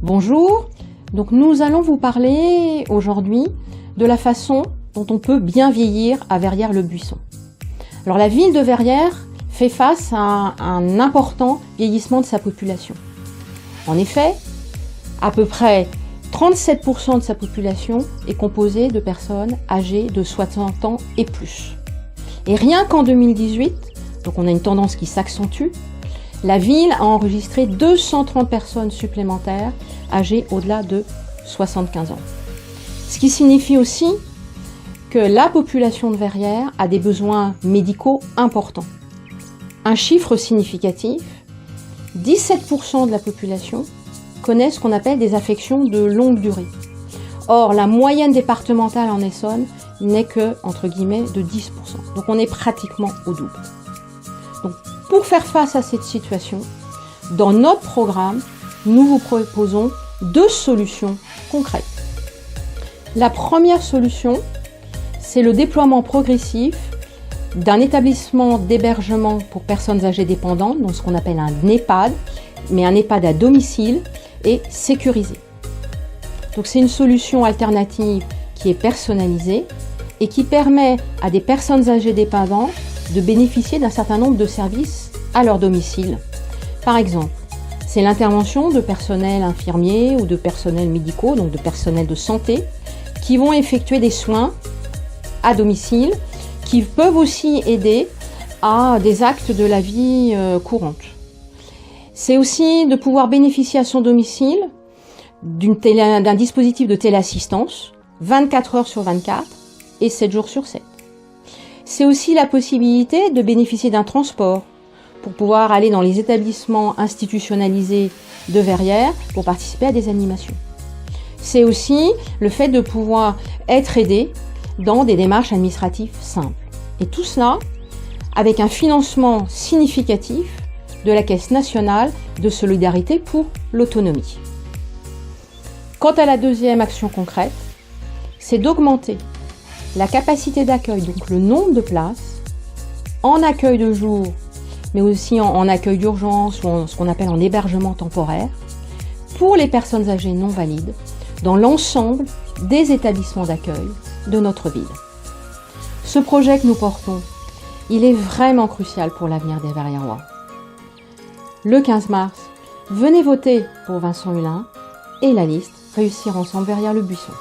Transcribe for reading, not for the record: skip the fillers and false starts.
Bonjour, donc nous allons vous parler aujourd'hui de la façon dont on peut bien vieillir à Verrières-le-Buisson. Alors la ville de Verrières fait face à un important vieillissement de sa population. En effet, à peu près 37% de sa population est composée de personnes âgées de 60 ans et plus. Et rien qu'en 2018, donc on a une tendance qui s'accentue, la ville a enregistré 230 personnes supplémentaires âgées au-delà de 75 ans. Ce qui signifie aussi que la population de Verrières a des besoins médicaux importants. Un chiffre significatif, 17% de la population connaît ce qu'on appelle des affections de longue durée. Or, la moyenne départementale en Essonne n'est que, entre guillemets, de 10%. Donc on est pratiquement au double. Donc, pour faire face à cette situation, dans notre programme, nous vous proposons 2 solutions concrètes. La première solution, c'est le déploiement progressif d'un établissement d'hébergement pour personnes âgées dépendantes, donc ce qu'on appelle un EHPAD, mais un EHPAD à domicile et sécurisé. Donc c'est une solution alternative qui est personnalisée et qui permet à des personnes âgées dépendantes de bénéficier d'un certain nombre de services à leur domicile. Par exemple, c'est l'intervention de personnels infirmiers ou de personnels médicaux, donc de personnels de santé, qui vont effectuer des soins à domicile, qui peuvent aussi aider à des actes de la vie courante. C'est aussi de pouvoir bénéficier à son domicile d'un dispositif de téléassistance 24 heures sur 24 et 7 jours sur 7. C'est aussi la possibilité de bénéficier d'un transport pour pouvoir aller dans les établissements institutionnalisés de Verrières pour participer à des animations. C'est aussi le fait de pouvoir être aidé dans des démarches administratives simples. Et tout cela avec un financement significatif de la Caisse nationale de solidarité pour l'autonomie. Quant à la deuxième action concrète, c'est d'augmenter la capacité d'accueil, donc le nombre de places, en accueil de jour, mais aussi en accueil d'urgence ou en ce qu'on appelle en hébergement temporaire, pour les personnes âgées non valides, dans l'ensemble des établissements d'accueil de notre ville. Ce projet que nous portons, il est vraiment crucial pour l'avenir des Verriérois. Le 15 mars, venez voter pour Vincent Hulin et la liste Réussir ensemble Verrières-le-Buisson.